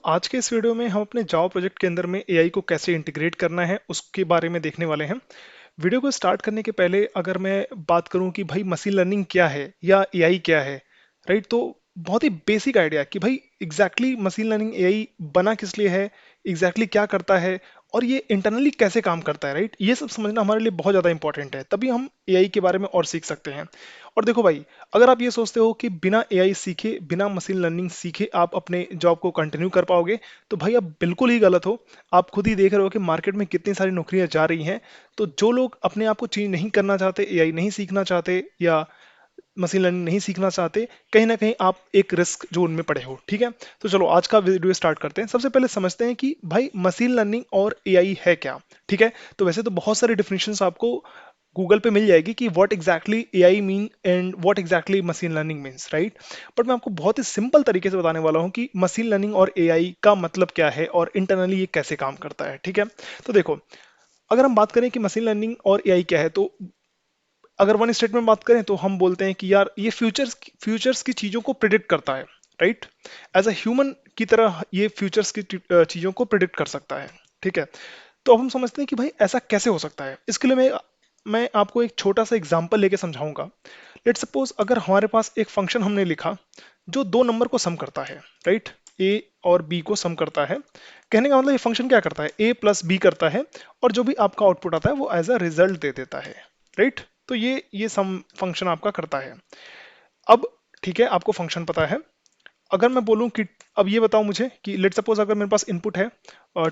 आज के इस वीडियो में हम अपने जावा प्रोजेक्ट के अंदर में एआई को कैसे इंटीग्रेट करना है उसके बारे में देखने वाले हैं। वीडियो को स्टार्ट करने के पहले अगर मैं बात करूं कि भाई मशीन लर्निंग क्या है या एआई क्या है, राइट? तो बहुत ही बेसिक आइडिया कि भाई एग्जैक्टली मशीन लर्निंग एआई बना किस लिए है, एग्जैक्टली क्या करता है और ये इंटरनली कैसे काम करता है, राइट? ये सब समझना हमारे लिए बहुत ज़्यादा इंपॉर्टेंट है, तभी हम एआई के बारे में और सीख सकते हैं। और देखो भाई, अगर आप ये सोचते हो कि बिना एआई सीखे, बिना मशीन लर्निंग सीखे आप अपने जॉब को कंटिन्यू कर पाओगे, तो भाई आप बिल्कुल ही गलत हो। आप खुद ही देख रहे हो कि मार्केट में कितनी सारी नौकरियां जा रही हैं। तो जो लोग अपने आप को चेंज नहीं करना चाहते, एआई नहीं सीखना चाहते या मशीन लर्निंग नहीं सीखना चाहते, कहीं ना कहीं आप एक रिस्क जोन में पड़े हो। ठीक है, तो चलो आज का वीडियो स्टार्ट करते हैं। सबसे पहले समझते हैं कि भाई मशीन लर्निंग और एआई है क्या। ठीक है, तो वैसे तो बहुत सारे डिफिनेशंस आपको गूगल पे मिल जाएगी कि what exactly AI mean and what exactly machine learning means, right? But मैं आपको बहुत ही सिंपल तरीके से बताने वाला हूँ कि मशीन लर्निंग और एआई का मतलब क्या है और इंटरनली ये कैसे काम करता है। ठीक है, तो देखो, अगर हम बात करें कि मशीन लर्निंग और एआई क्या है, तो अगर वन स्टेटमेंट में बात करें तो हम बोलते हैं कि यार ये फ्यूचर्स की चीजों को प्रिडिक्ट करता है, राइट? एज अ ह्यूमन की तरह ये फ्यूचर्स की चीजों को प्रिडिक्ट कर सकता है। ठीक है, तो अब हम समझते हैं कि भाई ऐसा कैसे हो सकता है। इसके लिए मैं आपको एक छोटा सा एग्जांपल लेके समझाऊंगा। लेट सपोज अगर हमारे पास एक फंक्शन हमने लिखा जो दो नंबर को सम करता है, राइट? ए और बी को सम करता है। कहने का मतलब ये फंक्शन क्या करता है, ए प्लस बी करता है और जो भी आपका आउटपुट आता है वो एज अ रिजल्ट दे देता है, राइट? तो ये सम फंक्शन आपका करता है। अब ठीक है, आपको फंक्शन पता है। अगर मैं बोलूं कि अब ये बताओ मुझे कि लेट सपोज अगर मेरे पास इनपुट है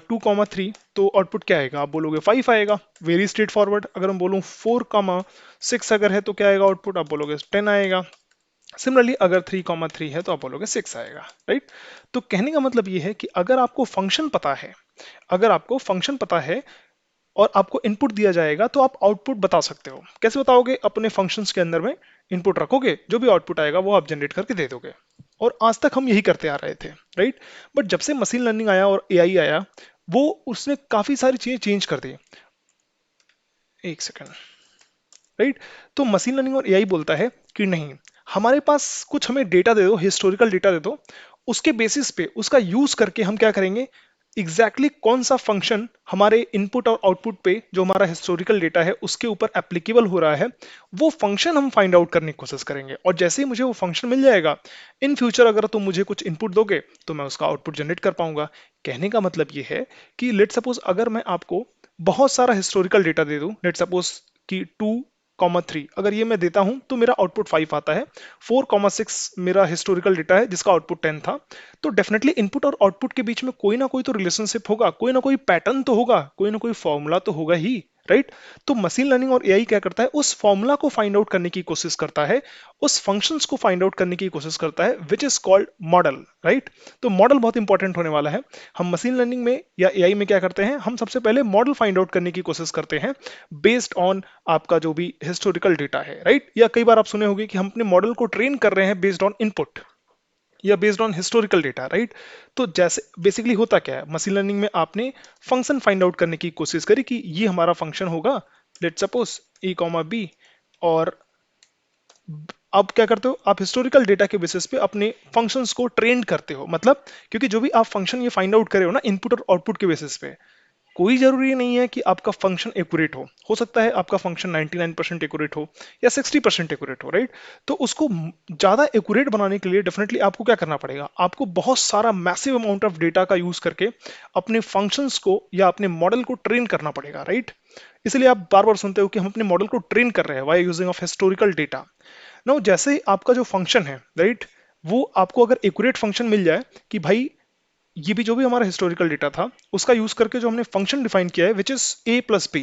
2,3, तो आउटपुट क्या आएगा? आप बोलोगे 5 आएगा। Very straight forward. अगर मैं बोलूं 4,6 अगर है तो क्या आएगा आउटपुट? आप बोलोगे 10 आएगा। सिमिलरली अगर 3,3 है तो आप बोलोगे 6 आएगा, राइट? तो कहने का मतलब ये है कि अगर आपको फंक्शन पता है, अगर आपको फंक्शन पता है और आपको इनपुट दिया जाएगा तो आप आउटपुट बता सकते हो। कैसे बताओगे? अपने फंक्शंस के अंदर में इनपुट रखोगे, जो भी आउटपुट आएगा वो आप जनरेट करके दे दोगे। और आज तक हम यही करते आ रहे थे, राइट? बट जब से मशीन लर्निंग आया और एआई आया, वो उसने काफी सारी चीजें चेंज कर दी। एक सेकंड, राइट? तो मशीन लर्निंग और एआई बोलता है कि नहीं, हमारे पास कुछ हमें डेटा दे दो, हिस्टोरिकल डेटा दे दो, उसके बेसिस पे उसका यूज करके हम क्या करेंगे, कौन सा फंक्शन हमारे इनपुट और आउटपुट पे जो हमारा हिस्टोरिकल डेटा है उसके ऊपर एप्लीकेबल हो रहा है, वो फंक्शन हम फाइंड आउट करने की कोशिश करेंगे। और जैसे ही मुझे वो फंक्शन मिल जाएगा, इन फ्यूचर अगर तुम मुझे कुछ इनपुट दोगे तो मैं उसका आउटपुट जनरेट कर पाऊंगा। कहने का मतलब ये है कि लेट सपोज अगर मैं आपको बहुत सारा हिस्टोरिकल डेटा दे दूं, लेट सपोज कि 2,3 अगर ये मैं देता हूं तो मेरा आउटपुट 5 आता है। 4,6 मेरा हिस्टोरिकल डेटा है जिसका आउटपुट 10 था। तो डेफिनेटली इनपुट और आउटपुट के बीच में कोई ना कोई तो रिलेशनशिप होगा, कोई ना कोई पैटर्न तो होगा, कोई ना कोई फॉर्मूला तो होगा ही, राइट? तो मशीन लर्निंग और एआई क्या करता है, उस फॉर्मूला को फाइंड आउट करने की कोशिश करता है, उस फंक्शंस को फाइंड आउट करने की कोशिश करता है, which is called model, right? तो मॉडल बहुत इंपॉर्टेंट होने वाला है। हम मशीन लर्निंग में या एआई में क्या करते हैं, हम सबसे पहले मॉडल फाइंड आउट करने की कोशिश करते हैं बेस्ड ऑन आपका जो भी हिस्टोरिकल डेटा है, राइट? या कई बार आप सुने होंगे कि हम अपने मॉडल को ट्रेन कर रहे हैं बेस्ड ऑन इनपुट या based on historical data, right? तो जैसे बेसिकली होता क्या है, मशीन लर्निंग में आपने फंक्शन फाइंड आउट करने की कोशिश करी कि ये हमारा फंक्शन होगा, लेट सपोज ए कॉमा बी। और अब क्या करते हो, आप हिस्टोरिकल डेटा के बेसिस पे अपने फंक्शंस को ट्रेन करते हो। मतलब क्योंकि जो भी आप फंक्शन ये फाइंड आउट करे हो ना इनपुट और आउटपुट के बेसिस पे, कोई जरूरी नहीं है कि आपका फंक्शन एक्यूरेट हो सकता है आपका फंक्शन 99% एक्यूरेट हो या 60% एक्यूरेट हो, राइट? तो उसको ज्यादा एक्यूरेट बनाने के लिए डेफिनेटली आपको क्या करना पड़ेगा, आपको बहुत सारा मैसिव अमाउंट ऑफ डेटा का यूज करके अपने फंक्शंस को या अपने मॉडल को ट्रेन करना पड़ेगा, राइट? इसलिए आप बार बार सुनते हो कि हम अपने मॉडल को ट्रेन कर रहे हैं by using of historical data. No, जैसे ही आपका जो फंक्शन है, राइट, वो आपको अगर एक्यूरेट फंक्शन मिल जाए कि भाई ये भी जो भी हमारा हिस्टोरिकल डेटा था उसका यूज करके जो हमने फंक्शन डिफाइन किया है which is a plus b.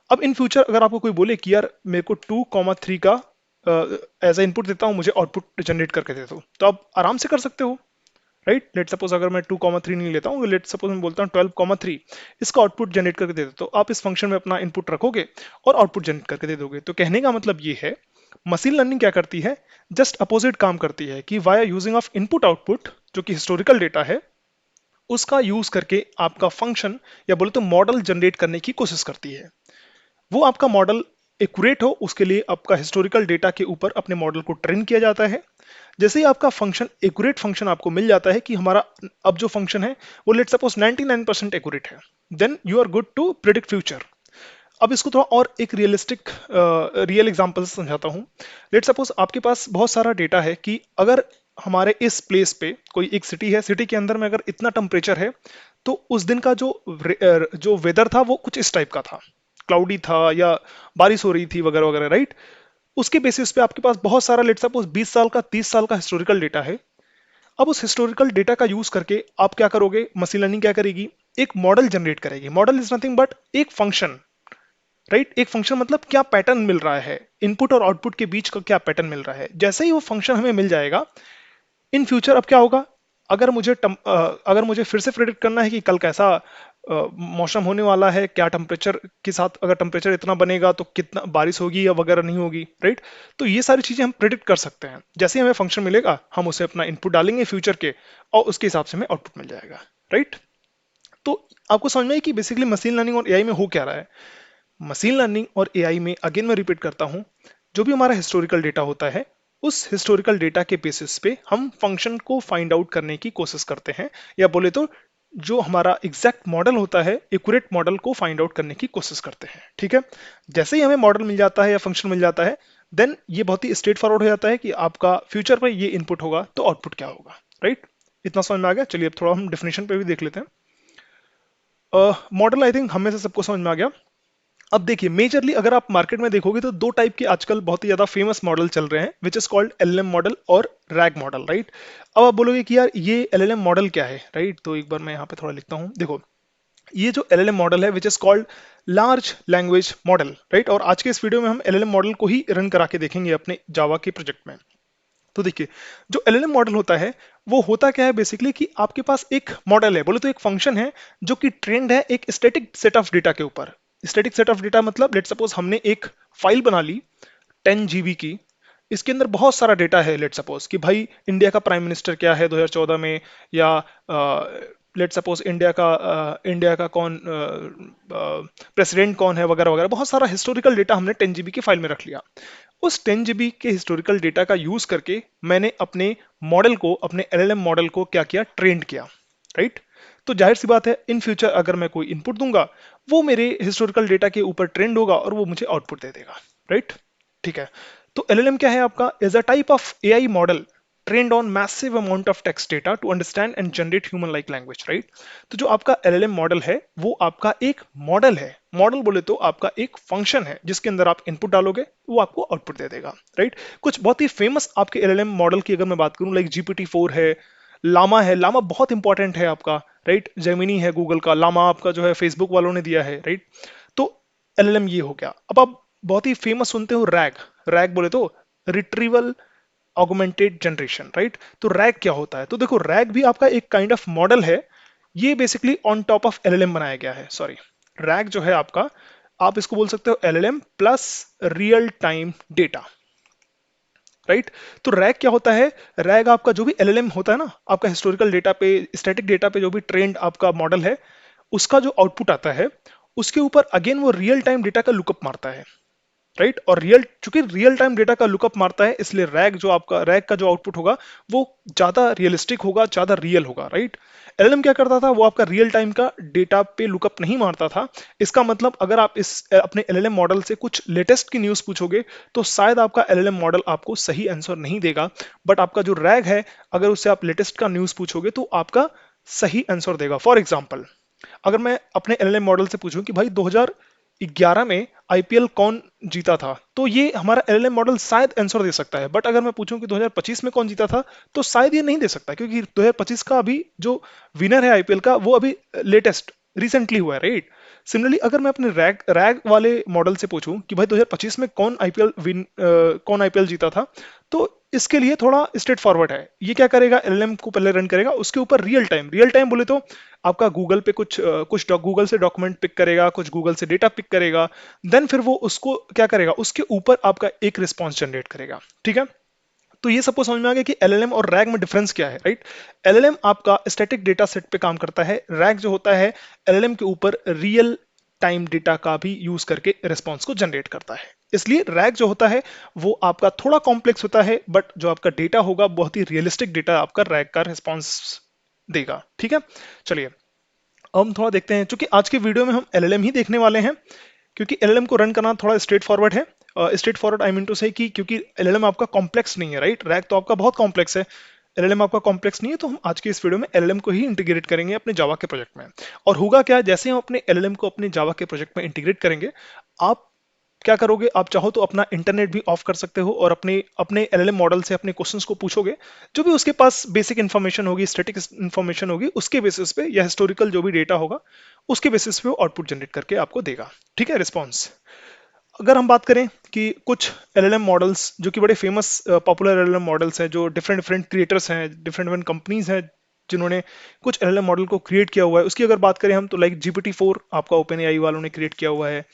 अब इन फ्यूचर अगर आपको कोई बोले कि यार मेरे को 2,3 का एज ए इनपुट देता हूँ, मुझे आउटपुट जनरेट करके दे दो, तो आप आराम से कर सकते हो, राइट? लेट सपोज अगर मैं 2,3 नहीं लेता हूँ, लेट सपोज मैं बोलता हूँ 12,3, इसका आउटपुट जनरेट करके दे दो, तो आप इस फंक्शन में अपना इनपुट रखोगे और आउटपुट जनरेट करके दे दोगे। तो कहने का मतलब ये है, मशीन लर्निंग क्या करती है, जस्ट अपोजिट काम करती है कि via using of input output जो कि हिस्टोरिकल डेटा है, उसका यूज करके आपका फंक्शन या बोले तो मॉडल जनरेट करने की कोशिश करती है। वो आपका मॉडल एक्यूरेट हो उसके लिए आपका हिस्टोरिकल डेटा के ऊपर अपने मॉडल को ट्रेन किया जाता है। जैसे ही आपका फंक्शन एक्यूरेट फंक्शन आपको मिल जाता है कि हमारा अब जो फंक्शन है वो लेट सपोज 99% एक्यूरेट है, then you are good to predict future. अब इसको थोड़ा और एक रियल एग्जांपल से समझाता हूँ। लेट सपोज आपके पास बहुत सारा डेटा है कि अगर हमारे इस प्लेस पे कोई एक सिटी है, सिटी के अंदर में अगर इतना टेम्परेचर है तो उस दिन का जो वेदर था वो कुछ इस टाइप का था, क्लाउडी था या बारिश हो रही थी वगैरह वगैरह, राइट। उसके बेसिस पे आपके पास बहुत सारा लेट सपोज 20 साल का 30 साल का हिस्टोरिकल डेटा है। अब उस हिस्टोरिकल डेटा का यूज करके आप क्या करोगे, मशीन लर्निंग क्या करेगी, एक मॉडल जनरेट करेगी। मॉडल इज नथिंग बट एक फंक्शन, राइट। एक फंक्शन मतलब क्या पैटर्न मिल रहा है, इनपुट और आउटपुट के बीच का क्या पैटर्न मिल रहा है। जैसे ही वो फंक्शन हमें मिल जाएगा, इन फ्यूचर अब क्या होगा, अगर मुझे फिर से प्रेडिक्ट करना है कि कल कैसा मौसम होने वाला है, क्या टेम्परेचर के साथ अगर टेम्परेचर इतना बनेगा तो कितना बारिश होगी या वगैरह नहीं होगी, राइट। तो ये सारी चीजें हम प्रेडिक्ट कर सकते हैं। जैसे ही हमें फंक्शन मिलेगा हम उसे अपना इनपुट डालेंगे फ्यूचर के, और उसके हिसाब से हमें आउटपुट मिल जाएगा, राइट। तो आपको समझ में आई कि बेसिकली मशीन लर्निंग और एआई में हो क्या रहा है। मशीन लर्निंग और एआई में अगेन मैं रिपीट करता हूं, जो भी हमारा हिस्टोरिकल डेटा होता है उस हिस्टोरिकल डेटा के बेसिस पे हम फंक्शन को फाइंड आउट करने की कोशिश करते हैं, या बोले तो जो हमारा एग्जैक्ट मॉडल होता है, एक्यूरेट मॉडल को फाइंड आउट करने की कोशिश करते हैं, ठीक है। जैसे ही हमें मॉडल मिल जाता है या फंक्शन मिल जाता है, देन ये बहुत ही स्ट्रेट फॉरवर्ड हो जाता है कि आपका फ्यूचर में ये इनपुट होगा तो आउटपुट क्या होगा, राइट। इतना समझ में आ गया। चलिए अब थोड़ा हम डेफिनेशन पे भी देख लेते हैं। मॉडल आई थिंक हमें से सबको समझ में आ गया। अब देखिए मेजरली अगर आप मार्केट में देखोगे तो दो टाइप के आजकल बहुत ही ज्यादा फेमस मॉडल चल रहे हैं, which is called LLM model और रैग मॉडल, राइट। अब आप बोलोगे कि यार ये एलएलएम मॉडल क्या है, राइट। तो एक बार मैं यहाँ पे थोड़ा लिखता हूँ। देखो ये जो एलएलएम मॉडल है which is called large language model, right. और आज के इस वीडियो में हम एलएलएम मॉडल को ही रन करा के देखेंगे अपने जावा के प्रोजेक्ट में। तो देखिए जो एलएलएम मॉडल होता है वो होता क्या है बेसिकली कि आपके पास एक मॉडल है, बोले तो एक फंक्शन है जो कि ट्रेंड है एक स्टैटिक सेट ऑफ डेटा के ऊपर। स्टैटिक सेट ऑफ डेटा मतलब लेट सपोज हमने एक फाइल बना ली 10 GB की, इसके अंदर बहुत सारा डेटा है। लेट सपोज कि भाई इंडिया का प्राइम मिनिस्टर क्या है 2014 में, या लेट सपोज इंडिया का कौन प्रेसिडेंट कौन है वगैरह वगैरह, बहुत सारा हिस्टोरिकल डेटा हमने 10 GB की फाइल में रख लिया। उस 10 GB के हिस्टोरिकल डेटा का यूज करके मैंने अपने मॉडल को, अपने एलएलएम मॉडल को क्या किया, ट्रेंड किया, राइट। तो जाहिर सी बात है इन फ्यूचर अगर मैं कोई इनपुट दूंगा वो मेरे हिस्टोरिकल डेटा के ऊपर ट्रेंड होगा और वो मुझे आउटपुट दे देगा, राइट। ठीक है। तो एलएलएम क्या है आपका, is a type of AI model trained on massive amount of text data to understand and generate human like language, right। तो जो आपका एलएलएम मॉडल है वो आपका एक मॉडल है। मॉडल बोले तो आपका एक फंक्शन है जिसके अंदर आप इनपुट डालोगे वो आपको आउटपुट दे देगा, राइट। कुछ बहुत ही फेमस आपके एलएलएम मॉडल की अगर मैं बात करूं, लाइक GPT-4 है, लामा है। लामा बहुत इंपॉर्टेंट है आपका, राइट। जेमिनी है गूगल का, लामा आपका जो है फेसबुक वालों ने दिया है, राइट। तो एलएलएम ये हो गया। अब आप बहुत ही फेमस सुनते हो रैग। रैग बोले तो रिट्रीवल ऑगमेंटेड जनरेशन, राइट। तो रैग क्या होता है, तो देखो रैग भी आपका एक काइंड ऑफ मॉडल है। ये basically on top of LLM बनाया गया है, सॉरी। रैग जो है आपका, आप इसको बोल सकते हो LLM plus real time data, right. तो रैग क्या होता है, रैग आपका जो भी एलएलएम होता है ना, आपका हिस्टोरिकल डेटा पे, स्टैटिक डेटा पे जो भी ट्रेंड आपका मॉडल है, उसका जो आउटपुट आता है उसके ऊपर अगेन वो रियल टाइम डेटा का लुकअप मारता है, राइट। और चूंकि रियल टाइम डेटा का लुकअप मारता है इसलिए रैग का जो आउटपुट होगा वो ज्यादा रियलिस्टिक होगा, ज्यादा रियल होगा, राइट। एलएलएम क्या करता था, वो आपका रियल टाइम का डेटा पे लुकअप नहीं मारता था। इसका मतलब अगर आप इस अपने एलएलएम मॉडल से कुछ लेटेस्ट की न्यूज पूछोगे तो शायद आपका एलएलएम मॉडल आपको सही आंसर नहीं देगा, बट आपका जो रैग है अगर उससे आप लेटेस्ट का न्यूज पूछोगे तो आपका सही आंसर देगा। फॉर एग्जाम्पल अगर मैं अपने एलएलएम मॉडल से पूछूं कि भाई 2011 में आईपीएल कौन जीता था, तो ये हमारा एलएलएम मॉडल शायद आंसर दे सकता है। बट अगर मैं पूछूं कि 2025 में कौन जीता था, तो शायद ये नहीं दे सकता, क्योंकि 2025 का अभी जो विनर है आईपीएल का वो अभी लेटेस्ट रिसेंटली हुआ है, राइट। सिमिलरली अगर मैं अपने रैग रैग वाले मॉडल से पूछूं कि भाई 2025 में कौन आईपीएल जीता था, तो इसके लिए थोड़ा स्ट्रेट फॉरवर्ड है। ये क्या करेगा, एलएलएम को पहले रन करेगा, उसके ऊपर रियल टाइम बोले तो आपका गूगल पे गूगल से डॉक्यूमेंट पिक करेगा, कुछ गूगल से डेटा पिक करेगा, देन फिर वो उसको क्या करेगा, उसके ऊपर आपका एक रिस्पॉन्स जनरेट करेगा, ठीक है। तो ये सबको समझ में आ गया कि एलएलएम और रैग में डिफरेंस क्या है, राइट। एलएलएम आपका स्टैटिक डेटा सेट पे काम करता है, रैग जो होता है एलएलएम के ऊपर रियल टाइम डेटा का भी यूज करके रिस्पॉन्स को जनरेट करता है। इसलिए रैग जो होता है वो आपका थोड़ा कॉम्प्लेक्स होता है, बट जो आपका डेटा होगा बहुत ही रियलिस्टिक डेटा आपका रैग का रिस्पॉन्स देगा। ठीक है, चलिए अब हम थोड़ा देखते हैं, क्योंकि आज के वीडियो में हम एलएलएम ही देखने वाले हैं, क्योंकि एलएलएम को रन करना थोड़ा स्ट्रेट फॉरवर्ड है। Straightforward I mean to say कि क्योंकि एलएलएम आपका कॉम्प्लेक्स नहीं है, राइट। रैग तो आपका बहुत कॉम्प्लेक्स है, एलएलएम आपका कॉम्प्लेक्स नहीं है। तो हम आज के इस वीडियो में एलएलएम को ही इंटीग्रेट करेंगे अपने जावा के प्रोजेक्ट में। और होगा क्या, जैसे हम अपने एलएलएम को अपने जावा के प्रोजेक्ट में इंटीग्रेट करेंगे, आप क्या करोगे, आप चाहो तो अपना इंटरनेट भी ऑफ कर सकते हो और अपने अपने एलएलएम मॉडल से अपने क्वेश्चंस को पूछोगे। जो भी उसके पास बेसिक इन्फॉर्मेशन होगी, स्टैटिक इन्फॉर्मेशन होगी, उसके बेसिस पे या हिस्टोरिकल जो भी डेटा होगा उसके बेसिस पे वो आउटपुट जनरेट करके आपको देगा। ठीक है, रिस्पॉन्स। अगर हम बात करें कि कुछ एलएलएम मॉडल्स जो कि बड़े फेमस पॉपुलर एलएलएम मॉडल्स हैं, जो डिफरेंट डिफरेंट क्रिएटर्स हैं, डिफरेंट डिफरेंट कंपनीज हैं जिन्होंने कुछ एलएलएम मॉडल को क्रिएट किया हुआ है, उसकी अगर बात करें हम तो लाइक GPT-4 आपका ओपन एआई वालों ने क्रिएट किया हुआ है।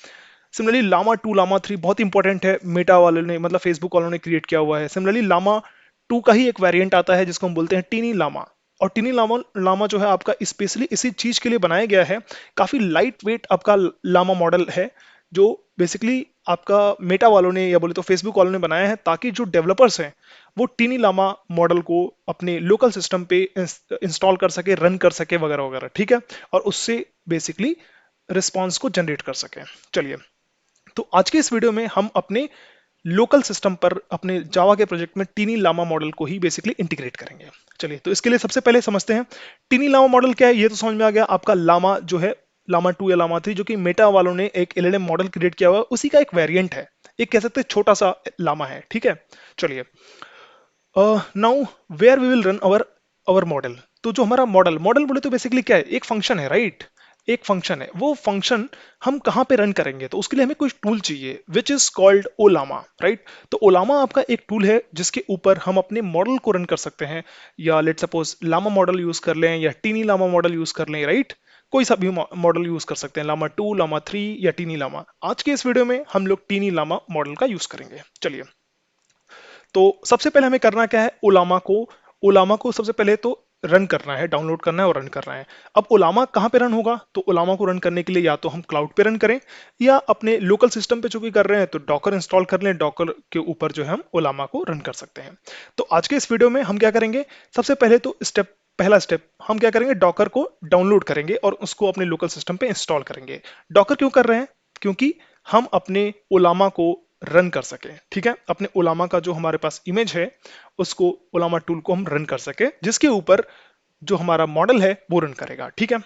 सिमिलरली लामा 2, लामा 3 बहुत इंपॉर्टेंट है, मेटा वालों ने मतलब फेसबुक वालों ने क्रिएट किया हुआ है। सिमिलरली लामा 2 का ही एक वेरिएंट आता है जिसको हम बोलते हैं टीनी लामा। और टीनी लामा लामा जो है आपका स्पेशली इसी चीज के लिए बनाया गया है। काफी लाइट वेट आपका लामा मॉडल है, जो बेसिकली आपका मेटा वालों ने या बोले तो फेसबुक वालों ने बनाया है, ताकि जो डेवलपर्स हैं वो टीनी लामा मॉडल को अपने लोकल सिस्टम पे इंस्टॉल कर सके, रन कर सके वगैरह वगैरह। ठीक है, और उससे बेसिकली रिस्पॉन्स को जनरेट कर सके। चलिए, तो आज के इस वीडियो में हम अपने लोकल सिस्टम पर अपने जावा के प्रोजेक्ट में टीनी लामा मॉडल को ही बेसिकली इंटीग्रेट करेंगे। चलिए, तो इसके लिए सबसे पहले समझते हैं टीनी लामा मॉडल क्या है। ये तो समझ में आ गया, आपका लामा जो है लामा 2 या लामा 3 जो कि मेटा वालों ने एक एलएलएम मॉडल क्रिएट किया हुआ है, उसी का एक वेरिएंट है, एक कह सकते हैं छोटा सा लामा है। ठीक है, चलिए now where we will run our our model. तो जो हमारा मॉडल मॉडल बोले तो बेसिकली क्या है, एक फंक्शन है, राइट। एक फंक्शन है, वो फंक्शन हम कहाँ पे रन करेंगे, तो उसके लिए हमें कुछ टूल चाहिए विच इज कॉल्ड ओलामा, राइट। तो ओलामा आपका एक टूल है जिसके ऊपर हम अपने मॉडल को रन कर सकते हैं, या let suppose Llama model use कर लें या टीनी लामा मॉडल यूज कर लें, राइट। कोई सा भी मॉडल यूज कर सकते हैं, लामा 2, लामा 3 या टीनी लामा। आज के इस वीडियो में हम लोग टीनी लामा मॉडल का यूज करेंगे। चलिए, तो सबसे पहले हमें करना क्या है, ओलामा को सबसे पहले तो रन करना है, डाउनलोड करना है और रन करना है। अब ओलामा कहाँ पे रन होगा, तो ओलामा को रन करने के लिए या तो हम क्लाउड पे रन करें या अपने लोकल सिस्टम पे चूंकि कर रहे हैं तो डॉकर इंस्टॉल कर लें, डॉकर के ऊपर जो है हम ओलामा को रन कर सकते हैं। तो आज के इस वीडियो में हम क्या करेंगे, सबसे पहले तो पहला स्टेप हम क्या करेंगे, डॉकर को डाउनलोड करेंगे और उसको अपने लोकल सिस्टम पे इंस्टॉल करेंगे। डॉकर क्यों कर रहे हैं, क्योंकि हम अपने ओलामा को रन कर सके। ठीक है, अपने ओलामा का जो हमारे पास इमेज है उसको ओलामा टूल को हम रन कर सके, जिसके ऊपर जो हमारा मॉडल है वो रन करेगा। ठीक है,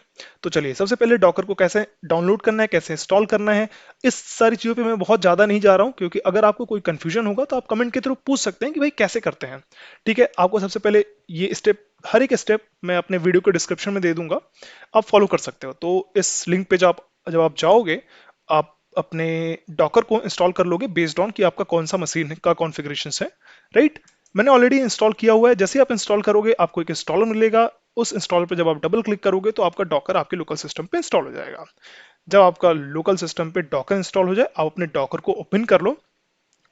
तो चलिए सबसे पहले डॉकर को कैसे डाउनलोड करना है, कैसे इंस्टॉल करना है, इस सारी चीजों पे मैं बहुत ज्यादा नहीं जा रहा हूं, क्योंकि अगर आपको कोई कंफ्यूजन होगा तो आप कमेंट के थ्रू पूछ सकते हैं कि भाई कैसे करते हैं। ठीक है, आपको सबसे पहले ये स्टेप, हर एक स्टेप मैं अपने वीडियो के डिस्क्रिप्शन में दे दूंगा, आप फॉलो कर सकते हो। तो इस लिंक पे जब आप जाओगे, आप अपने डॉकर को इंस्टॉल कर लोगे बेस्ड ऑन कि आपका कौन सा मशीन का कॉन्फ़िगरेशन है, राइट। मैंने ऑलरेडी इंस्टॉल किया हुआ है। जैसे ही आप इंस्टॉल करोगे आपको एक इंस्टॉलर मिलेगा, उस इंस्टॉलर पे जब आप डबल क्लिक करोगे तो आपका डॉकर आपके लोकल सिस्टम पे इंस्टॉल हो जाएगा। जब आपका लोकल सिस्टम पे डॉकर इंस्टॉल हो जाए, आप अपने डॉकर को ओपन कर लो,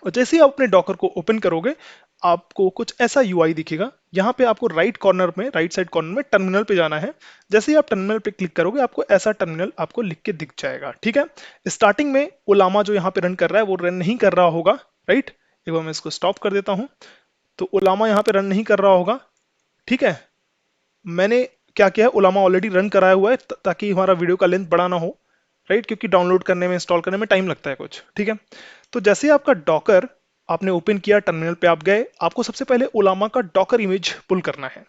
और जैसे ही आप अपने डॉकर को ओपन करोगे आपको कुछ ऐसा यूआई दिखेगा। यहाँ पे आपको राइट कॉर्नर में, राइट साइड कॉर्नर में टर्मिनल पे जाना है। जैसे ही आप टर्मिनल पे क्लिक करोगे आपको ऐसा टर्मिनल आपको लिख के दिख जाएगा। ठीक है, स्टार्टिंग में ओलामा जो यहाँ पे रन कर रहा है वो रन नहीं कर रहा होगा, राइट। एक बार मैं इसको स्टॉप कर देता हूँ, तो ओलामा यहाँ पे रन नहीं कर रहा होगा। ठीक है, मैंने क्या किया है, ओलामा ऑलरेडी रन कराया हुआ है ताकि हमारा वीडियो का लेंथ बड़ा ना हो, राइट, क्योंकि डाउनलोड करने में, इंस्टॉल करने में टाइम लगता है कुछ। ठीक है, तो जैसे ही आपका डॉकर आपने ओपन किया, टर्मिनल पे आप गए, आपको सबसे पहले ओलामा का डॉकर इमेज पुल करना है।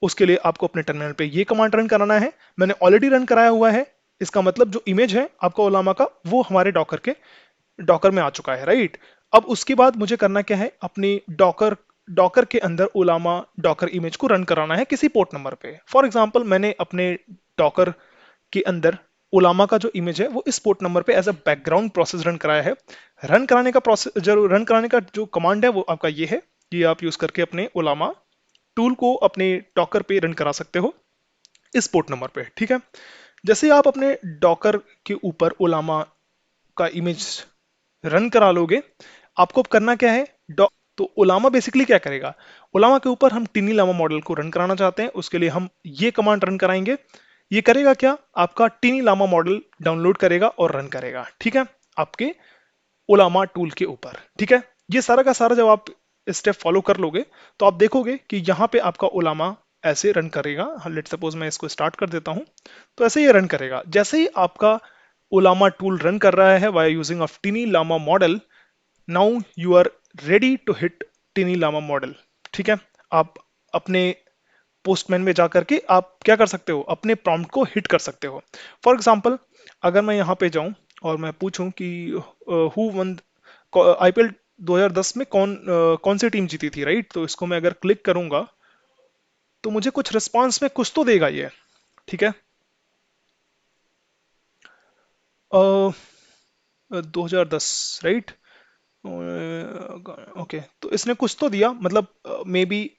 उसके लिए आपको अपने टर्मिनल पे ये कमांड रन कराना है। मैंने ऑलरेडी रन कराया हुआ है, इसका मतलब जो इमेज है आपका ओलामा का वो हमारे डॉकर में आ चुका है, राइट। अब उसके बाद मुझे करना क्या है, अपनी डॉकर डॉकर के अंदर ओलामा डॉकर इमेज को रन कराना है किसी पोर्ट नंबर पे। फॉर एग्जांपल मैंने अपने डॉकर के अंदर ओलामा का जो इमेज है वो इस पोर्ट नंबर पे as a background process run कराया है। रन कराने का प्रोसेस, जो रन कराने का जो कमांड है वो आपका ये है, ये आप यूज करके अपने ओलामा टूल को अपने डॉकर पे रन करा सकते हो इस पोर्ट नंबर पे। ठीक है, जैसे आप अपने डॉकर के ऊपर ओलामा का इमेज रन करा लोगे, आपको अब करना क्या है, तो ओलामा बेसिकली क्या करेगा, ओलामा के ऊपर हम टिनी लामा मॉडल को रन कराना चाहते हैं, उसके लिए हम ये कमांड रन कराएंगे, ये करेगा क्या, आपका टीनी लामा मॉडल डाउनलोड करेगा और रन करेगा, ठीक है, आपके ओलामा टूल के ऊपर, ठीक है। ये सारा का सारा जब आप स्टेप फॉलो कर लोगे तो आप देखोगे कि यहाँ पे आपका ओलामा ऐसे रन करेगा। लेट सपोज मैं इसको स्टार्ट कर देता हूँ, तो ऐसे ये रन करेगा। जैसे ही आपका ओलामा टूल रन कर रहा है by using of tiny Llama model, now you are ready to hit tiny Llama model, ठीक है। आप अपने पोस्टमैन में जा करके आप क्या कर सकते हो, अपने प्रॉम्प्ट को हिट कर सकते हो। फॉर एग्जांपल, अगर मैं यहाँ पे जाऊं और मैं पूछूं कि हु वन आईपीएल 2010 में कौन सी टीम जीती थी, राइट, तो इसको मैं अगर क्लिक करूंगा तो मुझे कुछ रिस्पांस में कुछ तो देगा ये, ठीक है। 2010, राइट, ओके, तो इसने कुछ तो दिया, मतलब मे बी,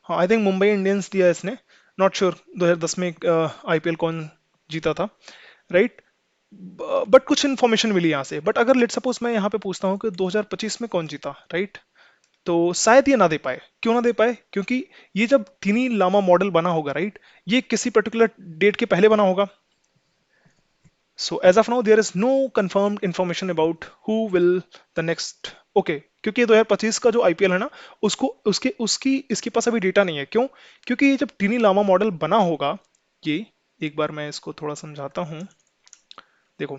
हाँ आई थिंक मुंबई इंडियंस दिया इसने, नॉट श्योर 2010 में आईपीएल कौन जीता था, राइट। बट कुछ इन्फॉर्मेशन मिली यहाँ से। बट अगर लेट सपोज मैं यहाँ पे पूछता हूँ कि 2025 में कौन जीता, राइट, तो शायद ये ना दे पाए। क्यों ना दे पाए, क्योंकि ये जब थीनी लामा मॉडल बना होगा, राइट, ये किसी पर्टिकुलर डेट के पहले बना होगा। So as of now there is no confirmed information about who will the next, okay, क्योंकि ये 2025 का जो आईपीएल है ना, उसको उसके उसकी इसके पास अभी डेटा नहीं है। क्यों, क्योंकि ये जब टीनी लामा मॉडल बना होगा, ये एक बार मैं इसको थोड़ा समझाता हूँ। देखो,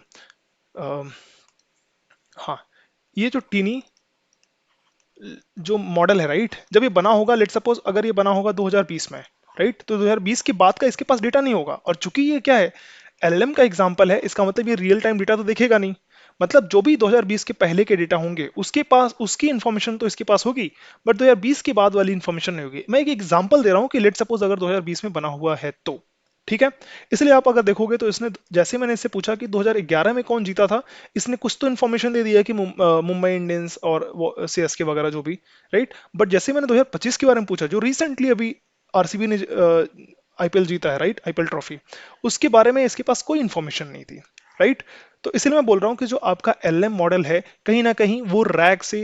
अम, हाँ, ये जो टीनी जो मॉडल है, राइट, जब ये बना होगा, लेट सपोज अगर ये बना होगा 2020 में, राइट, तो 2020 के बाद का इसके पास डेटा नहीं होगा। और चूंकि ये क्या है, एलएलएम का एग्जांपल है, इसका मतलब ये रियल टाइम डेटा तो देखेगा नहीं। मतलब जो भी 2020 के पहले के डेटा होंगे उसके पास उसकी इन्फॉर्मेशन तो इसके पास होगी, बट 2020 के बाद वाली इन्फॉर्मेशन नहीं होगी। मैं एक एग्जांपल दे रहा हूँ कि लेट सपोज अगर 2020 में बना हुआ है तो, ठीक है। इसलिए आप अगर देखोगे तो इसने, जैसे मैंने इससे पूछा कि 2011 में कौन जीता था, इसने कुछ तो इन्फॉर्मेशन दे दिया है कि मुंबई इंडियंस और वो सीएसके वगैरह जो भी, राइट। बट जैसे मैंने 2025 के बारे में पूछा, जो रिसेंटली अभी आरसीबी ने आईपीएल जीता है, राइट, आईपीएल ट्रॉफी, उसके बारे में इसके पास कोई इन्फॉर्मेशन नहीं थी, राइट। तो इसलिए मैं बोल रहा हूँ कि जो आपका एलएम मॉडल है, कहीं ना कहीं वो रैग से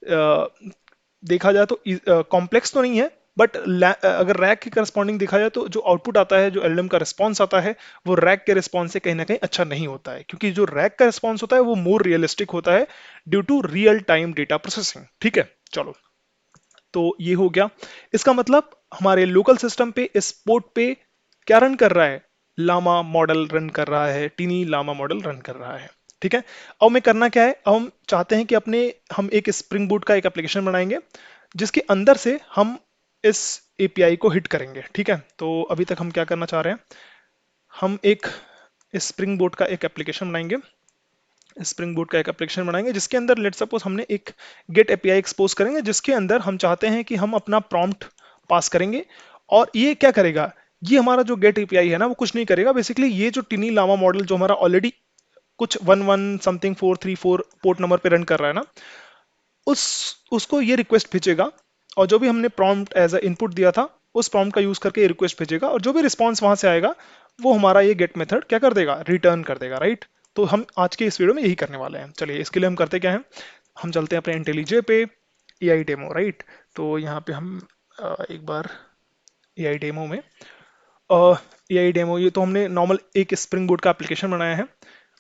देखा जाए तो कॉम्प्लेक्स तो नहीं है, बट अगर रैक के करस्पॉन्डिंग देखा जाए तो जो आउटपुट आता है, जो एलएम का रिस्पॉन्स आता है, वो रैक के रिस्पॉन्स से कहीं ना कहीं अच्छा नहीं होता है। क्योंकि जो रैक का रिस्पॉन्स होता है वो मोर रियलिस्टिक होता है due to real time data processing, ठीक है। चलो, तो ये हो गया। इसका मतलब हमारे लोकल सिस्टम पे इस पोर्ट पे क्या रन कर रहा है, लामा मॉडल रन कर रहा है, टीनी लामा मॉडल रन कर रहा है, ठीक है। अब हमें करना क्या है, अब हम चाहते हैं कि हम एक स्प्रिंग बूट का एक एप्लीकेशन बनाएंगे जिसके अंदर से हम इस एपीआई को हिट करेंगे, ठीक है। तो अभी तक हम क्या करना चाह रहे हैं, हम एक स्प्रिंग बोट का एक एप्लीकेशन बनाएंगे, स्प्रिंग बोट का एक एप्लीकेशन बनाएंगे जिसके अंदर लेट सपोज हमने एक गेट एपीआई एक्सपोज करेंगे, जिसके अंदर हम चाहते हैं कि हम अपना प्रॉम्प्ट पास करेंगे। और ये क्या करेगा, ये हमारा जो गेट एपीआई है ना, वो कुछ नहीं करेगा। बेसिकली ये जो टिनी लामा मॉडल जो हमारा ऑलरेडी कुछ 11 समथिंग 434 पोर्ट नंबर पे रन कर रहा है ना, उस उसको ये रिक्वेस्ट भेजेगा, और जो भी हमने प्रॉम्प्ट एज अ इनपुट दिया था उस प्रॉम्प्ट का यूज करके ये रिक्वेस्ट भेजेगा, और जो भी रिस्पॉन्स वहां से आएगा वो हमारा ये गेट मेथड क्या कर देगा, रिटर्न कर देगा, राइट। तो हम आज के इस वीडियो में यही करने वाले हैं। चलिए, इसके लिए हम करते क्या है, हम चलते हैं अपने इंटेलिजे पे, एआई डेमो, राइट। तो यहाँ पे हम एक बार एआई डेमो में, एआई डेमो, ये तो हमने नॉर्मल एक स्प्रिंग बोर्ड का एप्लीकेशन बनाया है,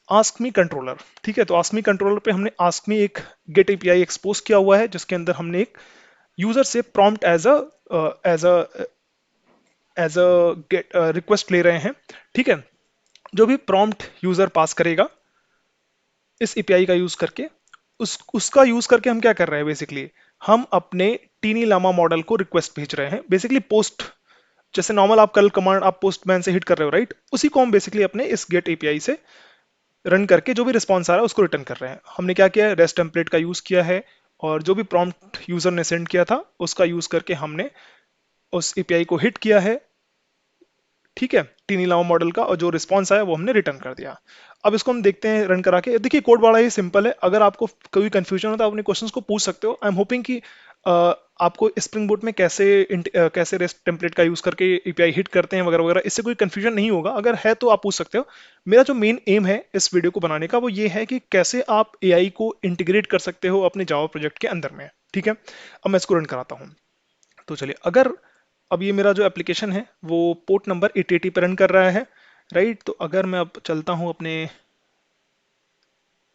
आस्क मी कंट्रोलर, ठीक है। तो आस्क मी कंट्रोलर पे हमने आस्क मी एक गेट एपीआई एक्सपोज किया हुआ है, जिसके अंदर हमने एक यूजर से prompt as a as a get request ले रहे हैं, ठीक है। जो भी प्रॉम्प्ट यूजर पास करेगा इस एपीआई का यूज करके, उसका यूज करके हम क्या कर रहे हैं, बेसिकली हम अपने टीनी लामा मॉडल को रिक्वेस्ट भेज रहे हैं, बेसिकली पोस्ट, जैसे नॉर्मल आप कल कमांड आप पोस्टमैन से हिट कर रहे हो, राइट, उसी को हम बेसिकली अपने इस गेट एपीआई से रन करके जो भी रिस्पॉन्स आ रहा है उसको रिटर्न कर रहे हैं। हमने क्या किया है, रेस्ट टेम्पलेट का यूज किया है, और जो भी प्रॉम्प्ट यूजर ने सेंड किया था उसका यूज करके हमने उस एपीआई को हिट किया है, ठीक है, टीनी लामा मॉडल का, और जो रिस्पॉन्स आया वो हमने रिटर्न कर दिया। अब इसको हम देखते हैं रन करा के। देखिए, कोड बड़ा ही सिंपल है, अगर आपको कोई कंफ्यूजन हो तो आप अपने क्वेश्चंस को पूछ सकते हो। आई एम होपिंग कि आपको स्प्रिंग बूट में कैसे रेस्ट टेम्पलेट का यूज करके एपीआई हिट करते हैं वगैरह वगैरह, इससे कोई कंफ्यूजन नहीं होगा। अगर है तो आप पूछ सकते हो। मेरा जो मेन एम है इस वीडियो को बनाने का वो ये है कि कैसे आप एआई को इंटीग्रेट कर सकते हो अपने जावा प्रोजेक्ट के अंदर में, ठीक है। अब मैं इसको रन कराता हूँ। तो चलिए, अगर अब ये मेरा जो एप्लीकेशन है वो पोर्ट नंबर 8080 पे रन कर रहा है, राइट। तो अगर मैं अब चलता हूँ अपने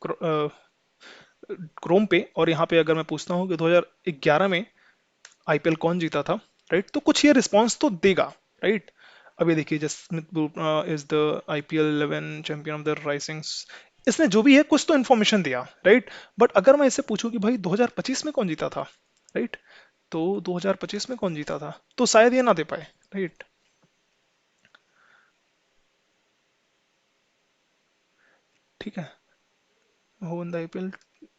क्रोम पे और यहाँ पे अगर मैं पूछता हूँ कि 2011 में आईपीएल कौन जीता था, राइट, तो कुछ ये रिस्पॉन्स तो देगा, राइट। अब ये देखिए, Jasprit Bumrah is the IPL 11 champion of the Risings. इसने जो भी है कुछ तो इन्फॉर्मेशन दिया, राइट। बट अगर मैं इससे पूछूं कि भाई 2025 में कौन जीता था, राइट, तो 2025 में कौन जीता था, तो शायद ये ना दे पाए, राइट। ठीक है, हो इन द आईपीएल,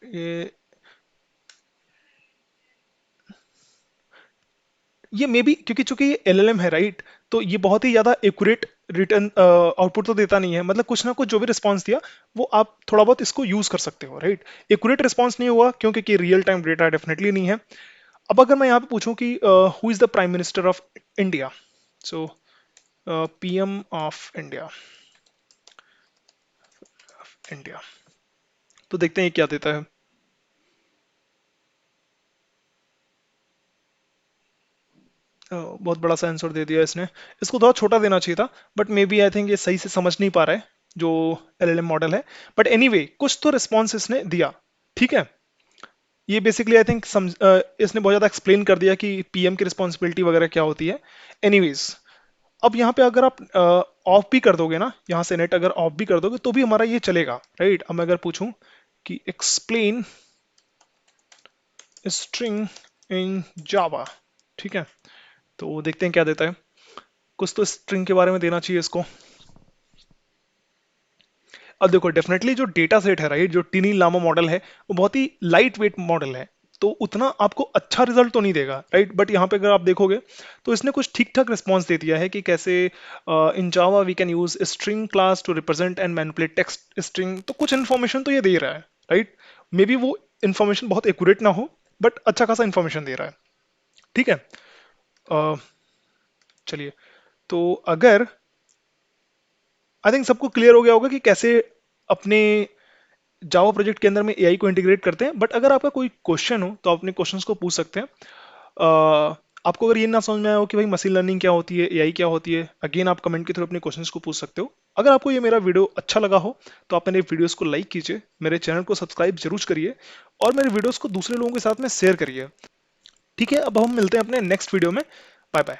ये ये मे बी क्योंकि चूंकि ये एलएलएम है, राइट, तो ये बहुत ही ज्यादा एक्यूरेट रिटर्न आउटपुट तो देता नहीं है। मतलब कुछ ना कुछ जो भी रिस्पांस दिया वो आप थोड़ा बहुत इसको यूज कर सकते हो, राइट। एक्यूरेट रिस्पांस नहीं हुआ क्योंकि कि रियल टाइम डेटा डेफिनेटली नहीं है। अब अगर मैं यहाँ पे पूछूं कि who is the prime minister of India, so PM of India, India, तो देखते हैं ये क्या देता है। बहुत बड़ा सा आंसर दे दिया इसने। इसको थोड़ा छोटा देना चाहिए था, but may be I think ये सही से समझ नहीं पा रहा है जो एलएलएम मॉडल है। बट एनीवे कुछ तो रिस्पॉन्स इसने दिया, ठीक है। ये बेसिकली आई थिंक इसने बहुत ज़्यादा एक्सप्लेन कर दिया कि पीएम की रिस्पॉन्सिबिलिटी वगैरह क्या होती है। एनीवेज, अब यहाँ पे अगर आप ऑफ भी कर दोगे ना, यहाँ से नेट अगर ऑफ भी कर दोगे तो भी हमारा ये चलेगा, राइट। अब मैं अगर पूछूं कि एक्सप्लेन स्ट्रिंग इन जावा, ठीक है, तो देखते हैं क्या देता है। कुछ तो स्ट्रिंग के बारे में देना चाहिए इसको। अब देखो, डेफिनेटली जो डेटा सेट है, राइट, जो टिनी लामा मॉडल है वो बहुत ही लाइट वेट मॉडल है, तो उतना आपको अच्छा रिजल्ट तो नहीं देगा, राइट। बट यहाँ पे अगर आप देखोगे तो इसने कुछ ठीक ठाक रिस्पॉन्स दे दिया है कि कैसे in Java we can use string class to represent and manipulate text string. तो कुछ इन्फॉर्मेशन तो ये दे रहा है, राइट। मे बी वो इन्फॉर्मेशन बहुत एक्यूरेट ना हो, बट अच्छा खासा इन्फॉर्मेशन दे रहा है, ठीक है। अ, चलिए, तो अगर आई थिंक सबको क्लियर हो गया होगा कि कैसे अपने जावा प्रोजेक्ट के अंदर में एआई को इंटीग्रेट करते हैं। बट अगर आपका कोई क्वेश्चन हो तो आप अपने क्वेश्चंस को पूछ सकते हैं। आपको अगर ये ना समझ में आया हो कि भाई मशीन लर्निंग क्या होती है, एआई क्या होती है, अगेन आप कमेंट के थ्रू अपने क्वेश्चंस को पूछ सकते हो। अगर आपको ये मेरा वीडियो अच्छा लगा हो तो आप मेरे वीडियोस को लाइक कीजिए, मेरे चैनल को सब्सक्राइब जरूर करिए और मेरे वीडियोस को दूसरे लोगों के साथ में शेयर करिए। ठीक है, अब हम मिलते हैं अपने नेक्स्ट वीडियो में। Bye bye.